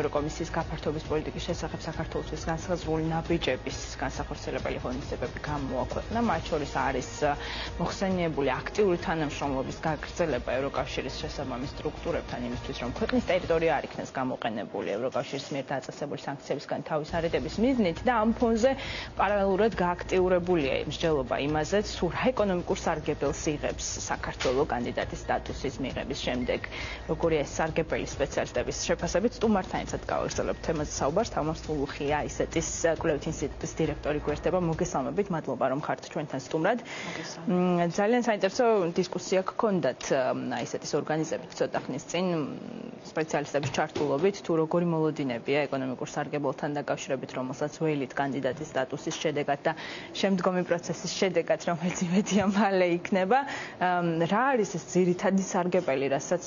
ევროკომისიის გაფართოების პოლიტიკის შესახებ საქართველოსთვის განსაზღვრული ნაბიჯების განსახორციელებელი ღონისძიებები გამოაქვეყნა. მათ შორის არის მოხსენიებული აქტიური თანამშრომლობის გაგრძელება ევროკავშირის შესაბამის სტრუქტურებთან იმისთვის, რომ ქვეყნის ტერიტორია არ იქნეს გამოყენებული ევროკავშირის მიერ დაწესებული სანქციებისგან თავის არიდების მიზნით და ამ ფონზე პარალელურად გააქტიურებულია მსჯელობა იმაზეც, თუ რა ეკონომიკურ სარგებელს იღებს საქართველოს კანდიდატის სტატუსის მიღების შემდეგ. როგორია ეს სარგებელი სპეციალისტების შეფასებით სტუმართან ერთად გავაგრძელებთ თემაზე საუბარს. თამარ სულუხია ისეთის კვლევით ინსტიტუტის დირექტორი გვერდება. მოგესალმებით, მადლობა რომ ხართ ჩვენთან სტუმრად. ძალიან საინტერესო დისკუსია გქონდათ ისეთის ორგანიზებით ცოტა ხნის წინ სპეციალისტების ჩართულობით, თუ როგორი მოლოდინებია ეკონომიკურ სარგებელთან დაკავშირებით, რომელსაც ველით კანდიდატის სტატუსის შედეგად და შემდგომი პროცესის შედეგად, რომელიც იმედია მალე იქნება. რა არის ეს ძირითადი სარგებელი, რასაც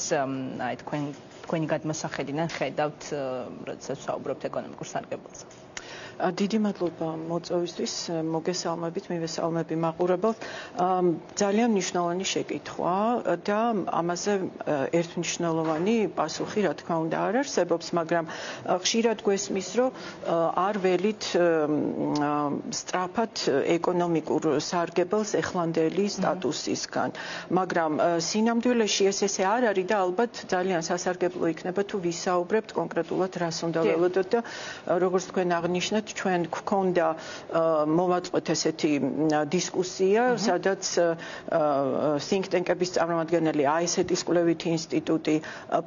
თქვენი გადმოსახედიდან ხედავთ, როდესაც ვსაუბრობთ ეკონომიკურ სარგებელზე? დიდი მადლობა მოწვევისთვის, მოგესალმებით, მივესალმები მაყურებელს. ძალიან მნიშვნელოვანი შეკითხვა და ამაზე ერთმნიშვნელოვანი პასუხი, რა თქმა უნდა, არ არსებობს, მაგრამ ხშირად გვესმის, რომ არ ველით სწრაფად ეკონომიკურ სარგებელს ეხლანდელი სტატუსისგან. მაგრამ სინამდვილეში ესე არ არის და ალბათ ძალიან სასარგებლო იქნება თუ ვისაუბრებთ კონკრეტულად რას უნდა ველოდოთ და როგორც თქვენ აღნიშნეთ, ჩვენ გვქონდა მოვაწყვეთ ესეთი დისკუსია, სადაც think tank-ების წარმომადგენელი AISET-ის კვლევითი ინსტიტუტი,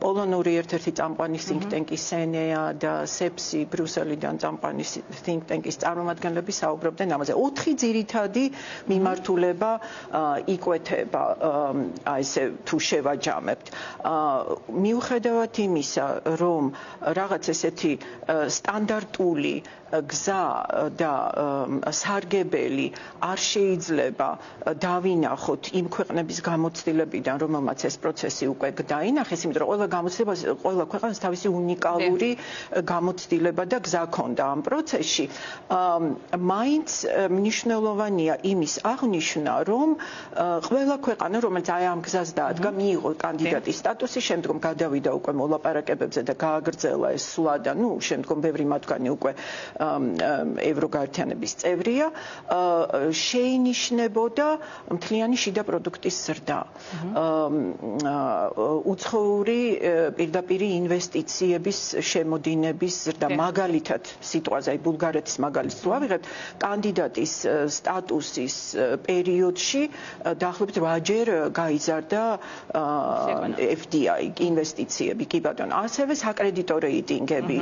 პოლონური ერთ-ერთი წამყვანი think tank-ი SENEA და SEPSI ბრიუსელიდან წამყვანი think tank-ის წარმომადგენლები საუბრობდნენ ამაზე. 4 ძირითადი მიმართულება იკვეთება, ესე თუ შევაჯამებთ. მიუხედავად იმისა, რომ რაღაც ესეთი სტანდარტული გზა და სარგებელი არ შეიძლება დავინახოთ იმ ქვეყნების გამოცდილებიდან, რომელმაც ეს პროცესი უკვე დაინახეს, იმიტომ რომ ყველა ქვეყანას თავისი უნიკალური გამოცდილება და გზა ჰქონდა ამ პროცესში. მაინც მნიშვნელოვანია იმის აღნიშვნა, რომ ყველა ქვეყანა, რომელიც აი ამ გზას დაადგა, მიიღო კანდიდატის სტატუსი, შემდგომ გადავიდა უკვე მოლაპარაკებებზე და გააგრძელა ეს სვლა და შემდგომ ბევრი მათგანი უკვე ევროგაერთიანების წევრია, შეინიშნებოდა მთლიანი შიდა პროდუქტის ზრდა. უცხოური პირდაპირ ინვესტიციების შემოდინების ზრდა. მაგალითად, სიტყვაზე ბულგარეთის მაგალითს თუ ავიღებთ, კანდიდატის სტატუსის პერიოდში დაახლოებით 8-ჯერ გაიზარდა FDI ინვესტიციები, კი ბატონო. ასევე საკრედიტო რეიტინგები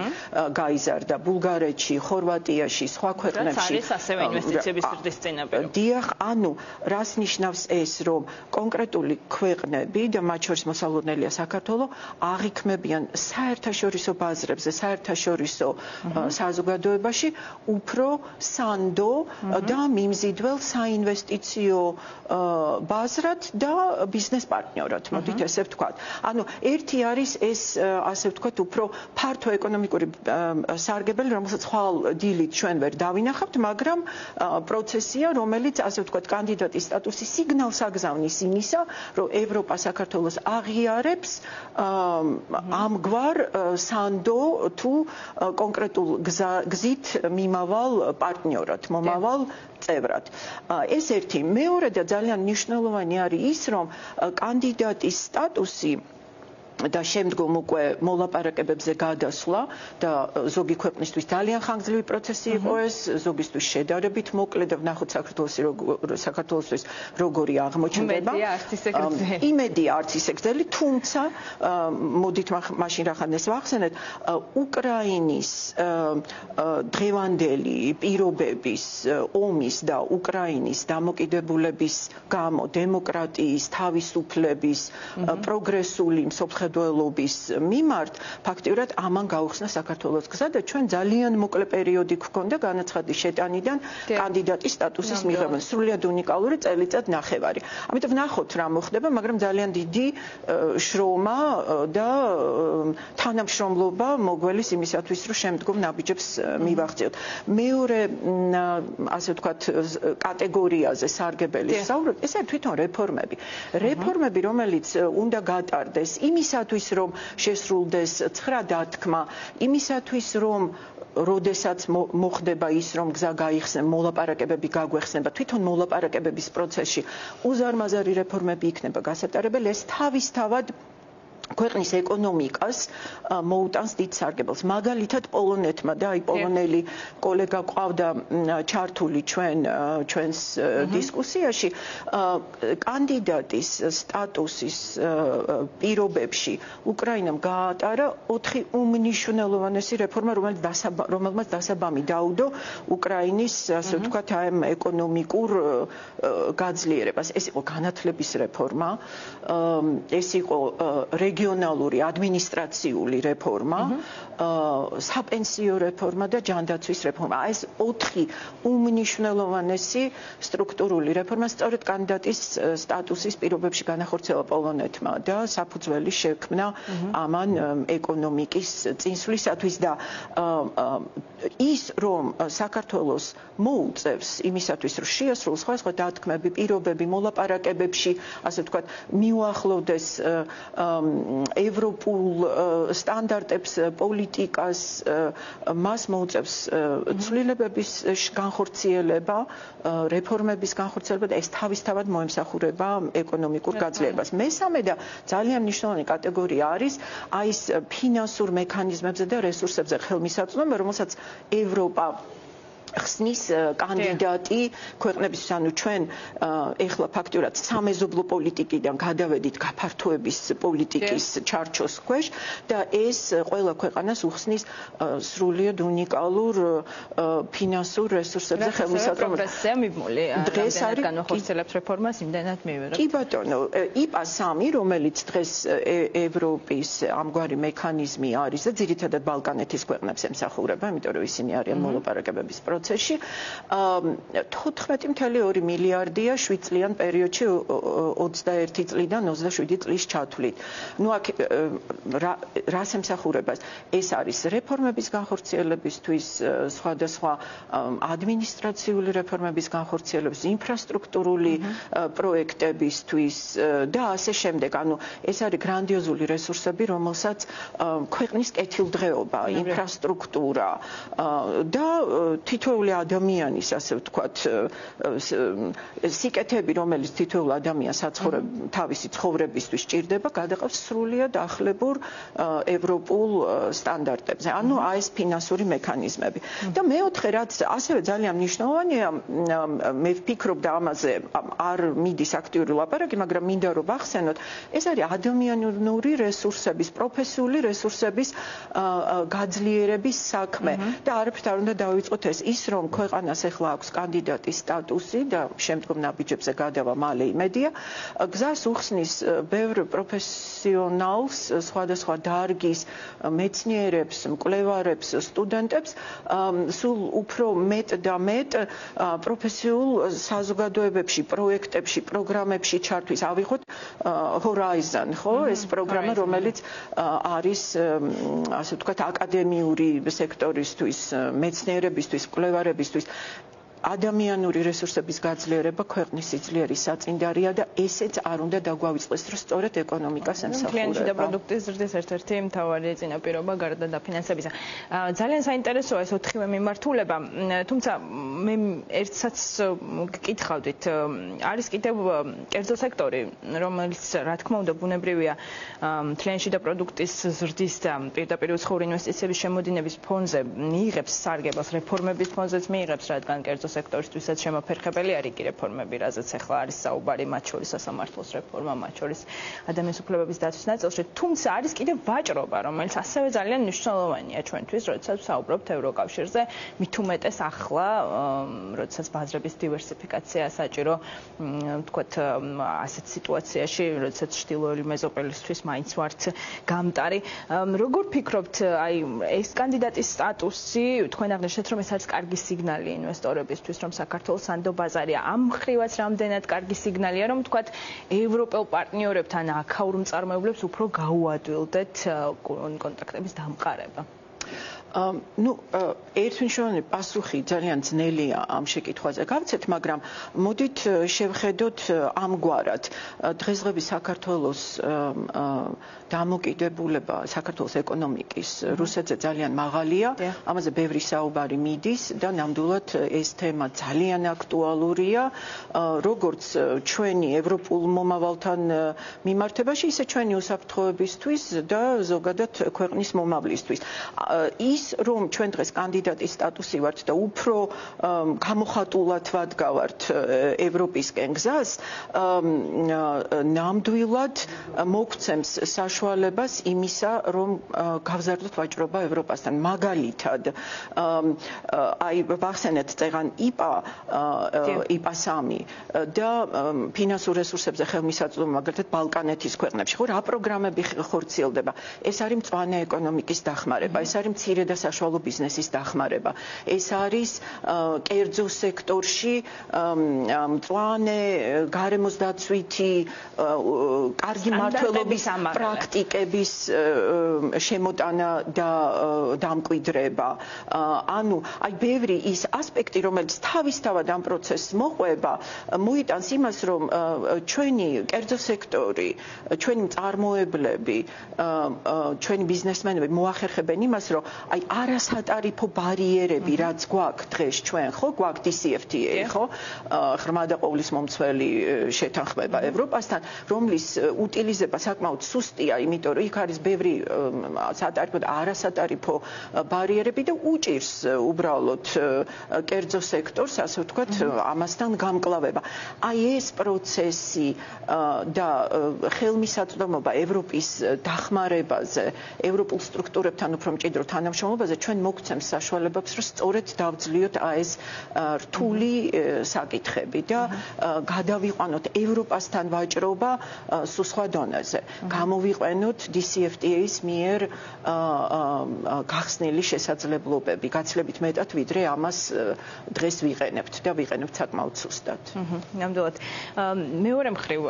გაიზარდა ბულგარეთში, ხორვატიაში, სხვა ქვეყნებში. არის ასევე ინვესტიციების ზრდის წინაპირობა. დიახ, ანუ რას ნიშნავს ეს, რომ კონკრეტული ქვეყნები და მათ შორის მოსალოდნელია საქართველო, აღიქმებიან საერთაშორისო ბაზრებზე, საერთაშორისო საზოგადოებაში უფრო სანდო და მიმზიდველ საინვესტიციო ბაზრად და ბიზნეს პარტნიორად, მოდით ესე ვთქვათ. ანუ ერთი არის ეს, ასე ვთქვათ, უფრო ფართო ეკონომიკური სარგებელი, რომელსაც ხვალ დილით ჩვენ ვერ დავინახავთ, მაგრამ პროცესია, რომელიც, ასე ვთქვათ, კანდიდატის სტატუსის სიგნალს აგზავნის იმისა, რომ ევროპა საქართველოს აღიარებს ამგვარ სანდო თუ კონკრეტულ გზით მიმავალ პარტნიორად, მომავალ წევრად. ეს ერთი. მეორე და ძალიან მნიშვნელოვანი არის ის, რომ კანდიდატის სტატუსი და შემდგომ უკვე მოლაპარაკებებზე გადასვლა და ზოგი ქვეყნისთვის ძალიან ხანგრძლივი პროცესი იყო ეს, ზოგისთვის შედარებით მოკლე და ვნახოთ საქართველოსთვის როგორი აღმოჩნდება. იმედია არც ისე გრძელი, თუმცა მოდით მაშინ რახან ეს ვახსენეთ, უკრაინის დღევანდელი პირობების, ომის და უკრაინის დამოკიდებულების გამო, დემოკრატიის, თავისუფლების, პროგრესული მსოფლმხედველობის მიმართ ფაქტიურად ამან გაუხსნა საქართველოს გზა და ჩვენ ძალიან მოკლე პერიოდი გვქონდა განაცხადის შეტანიდან კანდიდატის სტატუსის მიღება. სრულიად უნიკალური წელიწად ნახევარი. ამიტომ ვნახოთ რა მოხდება, მაგრამ ძალიან დიდი შრომა და თანამშრომლობა მოგველის იმისათვის, რომ შემდგომ ნაბიჯებს მივახციოთ. მეორე, ასე ვთქვათ, კატეგორიაზე სარგებელი საუბრობთ, ეს არის თვითონ რეფორმები. რეფორმები, რომელიც უნდა გატარდეს იმის იმისათვის რომ შესრულდეს 9 დათქმა, იმისათვის რომ როდესაც მოხდება ის რომ გზა გაიხსნება, მოლაპარაკებები გაგვეხსნება, თვითონ მოლაპარაკებების პროცესში უზარმაზარი რეფორმები იქნება გასატარებელი, ეს თავისთავად ქვეყნის ეკონომიკას მოუტანს დიდ სარგებელს. მაგალითად პოლონეთმა და აი პოლონელი კოლეგა ყავდა ჩართული ჩვენს დისკუსიაში კანდიდატის სტატუსის პირობებში უკრაინამ გაატარა 4 უმნიშვნელოვანესი რეფორმა, რომელმაც დასაბამი დაუდო უკრაინის, ასე ვთქვათ, ამ ეკონომიკურ გაძლიერებას. ეს იყო განათლების რეფორმა, ეს იყო რეგიონალური ადმინისტრაციული რეფორმა, საპენსიო რეფორმა და ჯანდაცვის რეფორმა. ეს 4 უმნიშვნელოვანესი სტრუქტურული რეფორმა სწორედ კანდიდატის სტატუსის პირობებში განახორციელა პოლონეთმა და საფუძველი შექმნა ამან ეკონომიკის წინსვლისათვის და ის რომ საქართველოს მოუწევს იმისათვის რომ შეასრულოს სხვადასხვა დათქმები, პირობები, მოლაპარაკებებში, ასე ვთქვათ, მიუახლოვდეს ევროპულ სტანდარტებს, პოლიტიკას, მას მოუწევს ცვლილებების განხორციელება, რეფორმების განხორციელება და ეს თავისთავად მოემსახურება ეკონომიკურ გაძლიერებას. მესამე და ძალიან მნიშვნელოვანი კატეგორია არის აი ეს ფინანსურ მექანიზმებზე და რესურსებზე ხელმისაწვდომობა, რომელსაც ევროპა ხსნის კანდიდატი ქვეყნებისთვის, ანუ ჩვენ ეხლა ფაქტურად სამეზობლო პოლიტიკიდან გადავედით გაფართოების პოლიტიკის ჩარჩოს ქვეშ და ეს ყველა ქვეყანას უხსნის სრულიად უნიკალურ ფინანსურ რესურსებზე ხელმისაწვდომობას. დღეს არის განახორციელებს რეფორმას, იმდენად მივიღებთ. კი ბატონო, IPA 3, რომელიც დღეს ევროპის ამგვარი მექანიზმი არის და ძირითადად ბალკანეთის ქვეყნებს ემსახურება, იმიტომ რომ ისინი არიან მოლაპარაკებების პროცესში. 14.2 მილიარდია 7 წლიან პერიოდში 21 წლიდან 27 წლის ჩათვლით. ნუ აქ რას ემსახურებას? ეს არის რეფორმების განხორციელებისთვის, სხვადასხვა ადმინისტრაციული რეფორმების განხორციელების, ინფრასტრუქტურული პროექტებისთვის და ასე შემდეგ. ანუ ეს არის გრანდიოზული რესურსები, რომელსაც ქვეყნის კეთილდღეობა, ინფრასტრუქტურა და თითოეული ადამიანის, ასე ვთქვათ, სიკეთები, რომელიც თითოეულ ადამიანს თავისი ცხოვრებისთვის სჭირდება, გადაყავს სრულიად ახლებურ ევროპულ სტანდარტებზე. ანუ ეს ფინანსური მექანიზმები. და მეოთხე, რაც ასევე ძალიან მნიშვნელოვანია, მე ვფიქრობ და ამაზე არ მიდის აქტიური ლაპარაკი, მაგრამ მინდა რომ ვახსენოთ, ეს არის ადამიანური რესურსების, პროფესიული რესურსების გაძლიერების საქმე და არაფერთ არ უნდა დავიწყოთ ის რომ ქვეყანას ახლა აქვს კანდიდატის სტატუსი და შემდგომ ნაბიჯებზე გადავა მალე იმედია, გზას უხსნის ბევრ პროფესიონალს, სხვადასხვა დარგის მეცნიერებს, მკვლევარებს, სტუდენტებს, სულ უფრო მეტ და მეტ პროფესიულ საზოგადოებებში, პროექტებში, პროგრამებში ჩართვის. ავიღოთ Horizon, ხო? ეს პროგრამა, რომელიც არის, ასე ვთქვათ, აკადემიური სექტორისთვის, მეცნიერებისთვის, მკვლევარებისთვის ადამიანური რესურსების გაძლიერება ქვეყნის სიძლიერის საწინდარია და ესეც არ უნდა დაგვავიწყდეს, რომ სწორედ ეკონომიკას ემსახურება. კლიანტი და პროდუქტის ზრდის ერთ-ერთი მთავარი წინაპირობა გარდა დაფინანსებისა. ძალიან საინტერესოა ეს 4-ვე მიმართულება, თუმცა მე ერთსაც გკითხავდით, არის კიდევ კერძო სექტორი, რომელიც რა თქმა უნდა ბუნებრივია კლიანტი და პროდუქტის ზრდის და პირდაპირ უცხოური ინვესტიციების შემოდინების ფონზე მიიღებს სარგებელს, რეფორმების ფონზეც მიიღებს, რადგან კერძო სექტორისთვისაც შემოფერხებელი არის კი რეფორმები, რაზეც ახლა არის საუბარი, მათ შორის სასამართლოს რეფორმა, მათ შორის ადამიანის უფლებების დაცვის ნაწილში. თუმცა არის კიდევ ვაჭრობა, რომელიც ასევე ძალიან მნიშვნელოვანია ჩვენთვის, როდესაც ვსაუბრობთ ევროკავშირზე, მით უმეტეს ახლა, როდესაც ბაზრების დივერსიფიკაცია საჭირო, ვთქვათ, ასეთ სიტუაციაში, როდესაც ჩრდილოელი მეზობელისთვის მაინც ვართ გამტარი. როგორ ფიქრობთ, აი ეს კანდიდატის სტატუსი, თქვენ აღნიშნეთ, რომ ეს არის კარგი სიგნალი ინვესტორებისთვის, რომ საქართველოს სანდო ბაზარია. ამ მხრივაც რამდენად კარგი სიგნალია, რომ თქვათ ევროპელ პარტნიორებთან, აქაურ მწარმოებლებს უფრო გაუადვილდეთ კონტაქტების დამყარება. ნუ ერთმნიშვნელოვანი პასუხი ძალიან ძნელია ამ შეკითხვაზე გავცეთ, მაგრამ მოდით შევხედოთ ამგვარად. დღესდღეობის საქართველოს დამოკიდებულება საქართველოს ეკონომიკის რუსეთზე ძალიან მაღალია, ამაზე ბევრი საუბარი მიდის და ნამდვილად ეს თემა ძალიან აქტუალურია, როგორც ჩვენი ევროპულ მომავალთან მიმართებაში, ისე ჩვენი უსაფრთხოებისთვის და ზოგადად ქვეყნის მომავლისთვის. ის რომ ჩვენ დღეს კანდიდატის სტატუსი ვართ და უფრო გამოხატულად ვადგავართ ევროპისკენ გზას, ნამდვილად მოგცემს საშუალებას იმისა, რომ გავზარდოთ ვაჭრობა ევროპასთან. მაგალითად, აი ვახსენეთ წეგან IPA 3 და ფინანსურ რესურსებზე ხელმისაწვდომი მაგალითად ბალკანეთის ქვეყნებში. ხო, რა პროგრამები ხორციელდება? ეს არის მწვანე ეკონომიკის დახმარება, ეს არის მცირე და საშუალო ბიზნესის დახმარება. ეს არის კერძო სექტორში მწვანე გარემოს დაცვითი კარგი მმართველობის პრაქტიკების შემოტანა და დამკვიდრება. ანუ აი ბევრი ის ასპექტი, რომელიც თავისთავად ამ პროცესს მოყვება, მოიტანს იმას, რომ ჩვენი კერძო სექტორი, ჩვენი მწარმოებლები, ჩვენი ბიზნესმენები მოახერხებენ იმას, რომ აი არასატარიფო ბარიერები, რაც გვაქვს დღეს ჩვენ, ხო, გვაქვს DCFTA, ხო, ღრმა და ყოვლის მომცველი შეთანხმება ევროპასთან, რომლის უტილიზება საკმაოდ სუსტია, იმიტომ რომ იქ არის ბევრი სატარიფო და არასატარიფო ბარიერები და უჭირს უბრალოდ კერძო სექტორს, ასე ვთქვათ, ამასთან გამკლავება. აი ეს პროცესი და ხელმისაწვდომობა ევროპის დახმარებაზე, ევროპულ სტრუქტურებთან უფრო მჭიდრო თანამშრომლობაზე ჩვენ მოგცემს საშუალებებს, რომ სწორედ დავძლიოთ ეს რთული საკითხები და გადავიყვანოთ ევროპასთან ვაჭრობა სულ სხვა დონეზე. გამოვიყვენოთ DCFTA-ის მიერ გახსნილი შესაძლებლობები, გაცილებით მეტად ვიდრე ამას დღეს ვიყენებთ და ვიყენებთ საკმაოდ სუსტად. ნამდვილად. მეორე მხრივ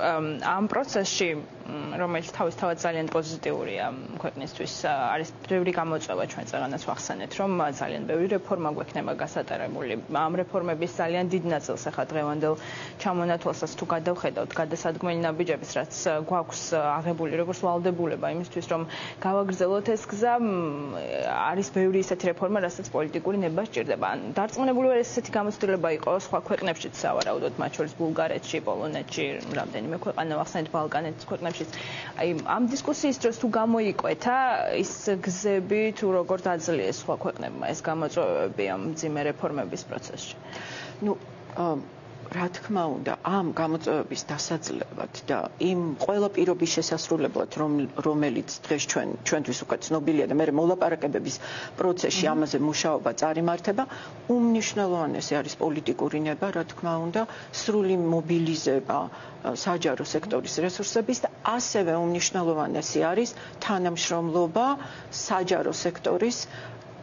ამ პროცესში, რომელიც თავისთავად ძალიან პოზიტიურია ქვეყნისთვის, არის ბევრი გამოწვევა ჩვენ წეგანაც ვახსენეთ, რომ ძალიან ბევრი რეფორმა გვექნება გასატარებული. ამ რეფორმების ძალიან დიდ ნაწილს ახლა დღევანდელ ჩამონათვალსაც თუ გადავხედავთ, გადასადგმელი ნაბიჯების, რაც გვაქვს აღებული როგორც ვალდებულება იმისთვის, რომ გავაგრძელოთ ეს გზა, არის ბევრი ისეთი რეფორმა, რასაც პოლიტიკური ნება სჭირდება. დარწმუნებული ვარ, ესეთი გამოცდილება იყო სხვა ქვეყნებშიც, სავარაუდოდ, მათ შორის ბულგარეთში, პოლონეთში, რამდენიმე ქვეყანა ვახსენეთ ბალკანეთის ქვეყნებშიც. აი, ამ დისკუსიის დროს თუ გამოიკვეთა ის გზები თუ როგორ დაძლიეს სხვა ქვეყნებმა ეს გამოწვევები ამ მძიმე რეფორმების პროცესში? ნუ რა თქმა უნდა, ამ გამოწვევების დასაძლევად და იმ ყველა პირობის შესასრულებლად, რომელიც დღეს ჩვენთვის უკვე ცნობილია და მე მოლაპარაკებების პროცესში ამაზე მუშაობა წარიმართება, უმნიშვნელოვანესი არის პოლიტიკური ნება, რა თქმა უნდა, სრული მობილიზება საჯარო სექტორის რესურსების და ასევე უმნიშვნელოვანესი არის თანამშრომლობა საჯარო სექტორის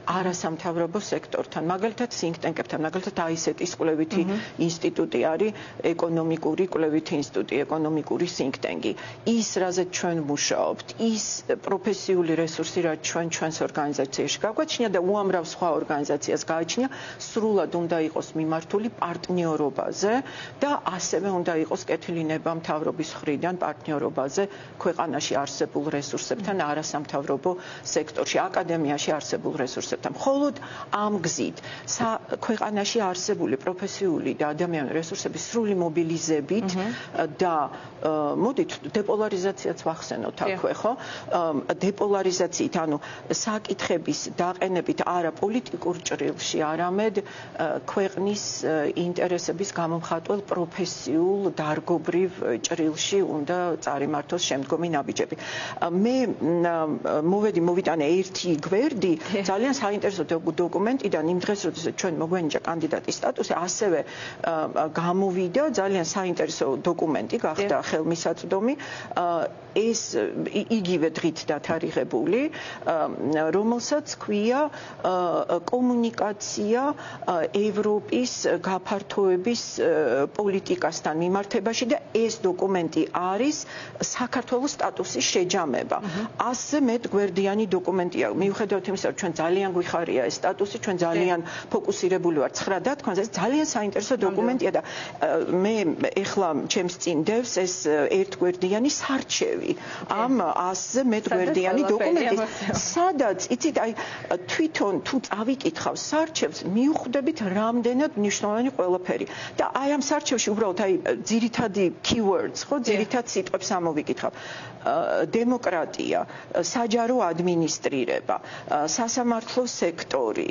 არასამთავრობო სექტორთან, მაგალითად think tank-ებთან, მაგალითად AISET-ის კვლევითი ინსტიტუტი არის ეკონომიკური კვლევითი ინსტიტუტი, ეკონომიკური think tank-ი. ის, რაზეც ჩვენ მუშაობთ, ის პროფესიული რესურსი, რაც ჩვენს ორგანიზაციაში გაგვაჩნია და უამრავ სხვა ორგანიზაციას გააჩნია, სრულად უნდა იყოს მიმართული პარტნიორობაზე და ასევე უნდა იყოს კეთილი ნება მთავრობის მხრიდან პარტნიორობაზე ქვეყანაში არსებულ რესურსებთან, არასამთავრობო სექტორში, აკადემიაში არსებულ რესურსებთან. მხოლოდ ამ გზით ქვეყანაში არსებული პროფესიული და ადამიანური რესურსების სრული მობილიზებით და მოდით დეპოლარიზაციაც ვახსენოთ აქვე, ხო? დეპოლარიზაციით, ანუ საკითხების დაყენებით არა პოლიტიკურ ჭრილში, არამედ ქვეყნის ინტერესების გამომხატველ პროფესიულ დარგობრივ ჭრილში უნდა წარიმართოს შემდგომი ნაბიჯები. მე მოვიტანე ერთი გვერდი ძალიან საინტერესო დოკუმენტიდან იმ დღეს, როდესაც ჩვენ მოგვენიჭა კანდიდატის სტატუსი, ასევე გამოვიდა ძალიან საინტერესო დოკუმენტი, გახდა ხელმისაწვდომი, ეს იგივე დღით დათარიღებული, რომელსაც ქვია კომუნიკაცია ევროპის გაფართოების პოლიტიკასთან მიმართებაში და ეს დოკუმენტი არის საქართველოს სტატუსის შეჯამება. ასე მეტ გვერდიანი დოკუმენტია. მიუხედავად იმისა, რომ ჩვენ ძალიან გვიხარია ეს სტატუსი, ჩვენ ძალიან ფოკუსირებული ვართ 9 დათქვანზე, ეს ძალიან საინტერესო დოკუმენტია და მე ეხლა ჩემს წინ დევს ეს ერთგვერდიანი სარჩევი. არავი ამ 100-ზე მეტ გვერდიანი დოკუმენტის, სადაც იცით, აი თვითონ თუ წავიკითხავ სარჩევს, მიუხვდებით რამდენად მნიშვნელოვანი ყველაფერი. და აი ამ სარჩევში უბრალოდ აი ძირითადი keywords, ხო, ძირითად სიტყვებს ამოვიკითხავ. დემოკრატია, საჯარო ადმინისტრირება, სასამართლო სექტორი,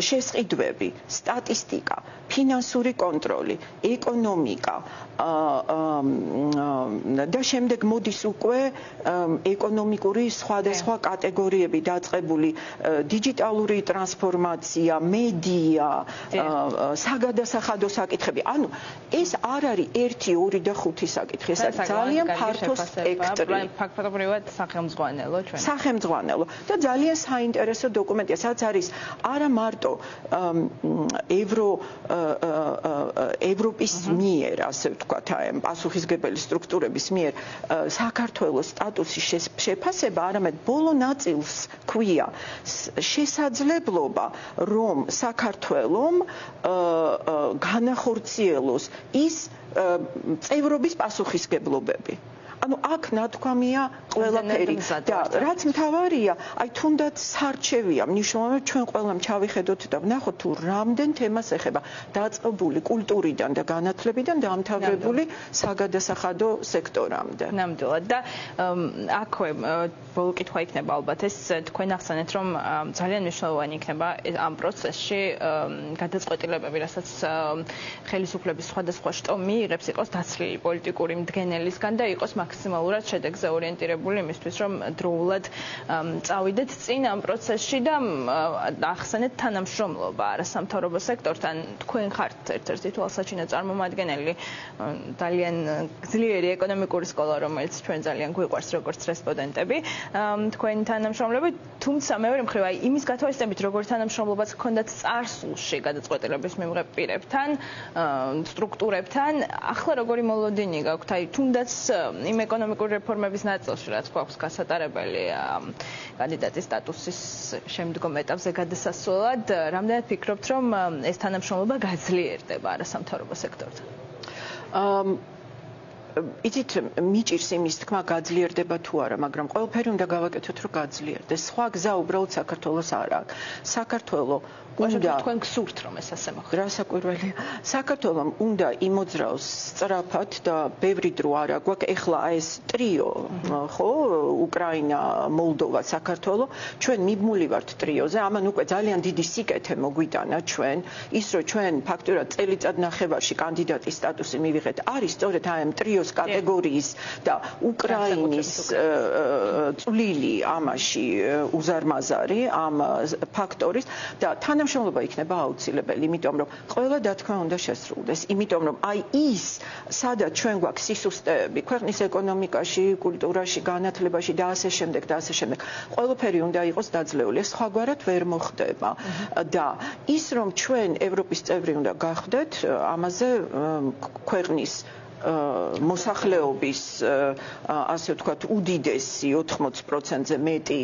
შესყიდვები, სტატისტიკა, ფინანსური კონტროლი, ეკონომიკა და შემდეგ მოდის უკვე ეკონომიკური სხვადასხვა კატეგორიები დაწყებული, დიჯიტალური ტრანსფორმაცია, მედია, საგადასახადო საკითხები. ანუ ეს არ არის 1, 2 და 5 საკითხი, ეს არის ძალიან ფართო სპექტრი. ფაქტობრივად სახელმძღვანელო ჩვენ. სახელმძღვანელო და ძალიან საინტერესო დოკუმენტია, სადაც არის არა მარტო ევროპის მიერ, ასე ვთქვათ, აი პასუხისგებელი სტრუქტურების მიერ საქართველოს სტატუსის შეფასება, არამედ ბოლო ნაწილს ქვია შესაძლებლობა, რომ საქართველოს განახორციელოს ის წევრობის პასუხისგებლობები. ანუ აქ ნათქვამია ყველაფერი და რაც მთავარია, აი თუნდაც სარჩევია, მნიშვნელოვანია ჩვენ ყველამ ჩავიხედოთ და ვნახოთ თუ რამდენ თემას ეხება დაწყებული კულტურიდან და განათლებიდან დამთავრებული საგადასახადო სექტორამდე. ნამდვილად და აქვე ბოლო კითხვა იქნება ალბათ ეს თქვენ ახსენეთ რომ ძალიან მნიშვნელოვანი იქნება ამ პროცესში გადაწყვეტილებები, რასაც ხელისუფლების სხვადასხვა შტო მიიღებს, იყოს დაცლილი პოლიტიკური მდგენელისგან და იყოს მაქსიმალურად შედეგზე ორიენტირებული იმისთვის, რომ დროულად წავიდეთ წინ ამ პროცესში და ახსენეთ თანამშრომლობა არასამთავრობო სექტორთან. თქვენ ხართ ერთ-ერთი თვალსაჩინო წარმომადგენელი, ძალიან ძლიერი ეკონომიკური სკოლა, რომელიც ჩვენ ძალიან გვიყვარს როგორც რესპონდენტები, თქვენი თანამშრომლები, თუმცა მეორე მხრივ აი იმის გათვალისწინებით, როგორც თანამშრომლობაც გქონდათ წარსულში გადაწყვეტილების მიღებ პირებთან, სტრუქტურებთან, ახლა როგორი მოლოდინი გაქვთ, აი თუნდაც იმ ეკონომიკური რეფორმების ნაწილში, რაც გვაქვს გასატარებელი კანდიდატის სტატუსის შემდგომ ეტაპზე გადასასვლელად, რამდენად ფიქრობთ, რომ ეს თანამშრომლობა გაძლიერდება არასამთავრობო სექტორთან? იცით, მიჭირს იმის თქმა გაძლიერდება თუ არა, მაგრამ ყველაფერი უნდა გავაკეთოთ, რომ გაძლიერდეს. სხვა გზა უბრალოდ საქართველოს არ აქვს. საქართველოს უნდა თქვენ გსურთ რომ ეს ასე მოხდეს. რა საკვირველია. საქართველოს უნდა იმოძრაოს სწრაფად და ბევრი დრო არა გვაქვს. ეხლა ეს ტრიო, ხო, უკრაინა, მოლდოვა, საქართველოს, ჩვენ მიბმული ვართ ტრიოზე, ამან უკვე ძალიან დიდი სიკეთე მოგვიტანა ჩვენ, ის რომ ჩვენ ფაქტურად წელიწად ნახევარში კანდიდატის სტატუსი მივიღეთ, არის სწორედ აი ამ ტრიოს კატეგორიის და უკრაინის წვლილი ამაში უზარმაზარი ამ ფაქტორის და თანამშრომლობა იქნება აუცილებელი, იმიტომ რომ ყველა დათქმა უნდა შესრულდეს, იმიტომ რომ აი ის, სადაც ჩვენ გვაქვს სისუსტეები ქვეყნის ეკონომიკაში, კულტურაში, განათლებაში და ასე შემდეგ და ასე შემდეგ, ყველაფერი უნდა იყოს დაძლეული, ეს სხვაგვარად ვერ მოხდება და ის რომ ჩვენ ევროპის წევრი უნდა გახდეთ, ამაზე ქვეყნის მოსახლეობის ასე ვთქვათ უდიდესი 80%-ზე მეტი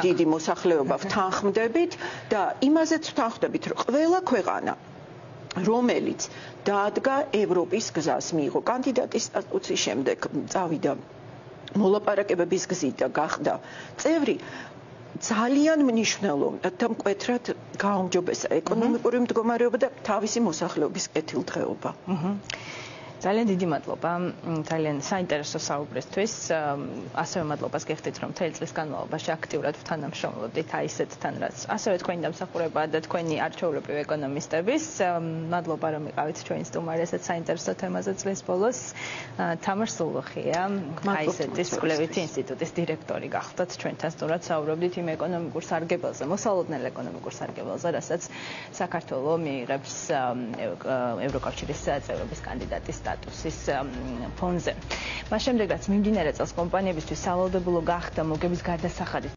დიდი მოსახლეობა ვთანხმდებით და იმაზეც ვთანხმდებით, რომ ყველა ქვეყანა რომელიც დაადგა ევროპის გზას, მიიღო კანდიდატის სტატუსის შემდეგ, წავიდა მოლაპარაკებების გზით და გახდა წევრი, ძალიან მნიშვნელოვანად და მკვეთრად გააუმჯობესა ეკონომიკური მდგომარეობა და თავისი მოსახლეობის კეთილდღეობა. ძალიან დიდი მადლობა, ძალიან საინტერესო საუბრისთვის. ასევე მადლობას გიხდით, რომ მთელი წლის განმავლობაში აქტიურად ვთანამშრომლობდით აი ესეთთან, რაც ასევე თქვენი დამსახურება და თქვენი არჩეულებრივი ეკონომისტების. მადლობა, რომ იყავით ჩვენ სტუმარი ესეთ საინტერესო თემაზე წლის ბოლოს. თამარ სულუხია, აი ესეთის კვლევითი ინსტიტუტის დირექტორი გახდათ ჩვენთან სტუმრად საუბრობდით იმ ეკონომიკურ სარგებელზე, მოსალოდნელ ეკონომიკურ სარგებელზე, რასაც საქართველოს მიიღებს ევროკავშირის წევრობის კანდიდატის სტატუსის ფონზე. მას შემდეგ რაც მიმდინარე წელს კომპანიებისთვის სავალდებულო გახდა მოგების გადასახადის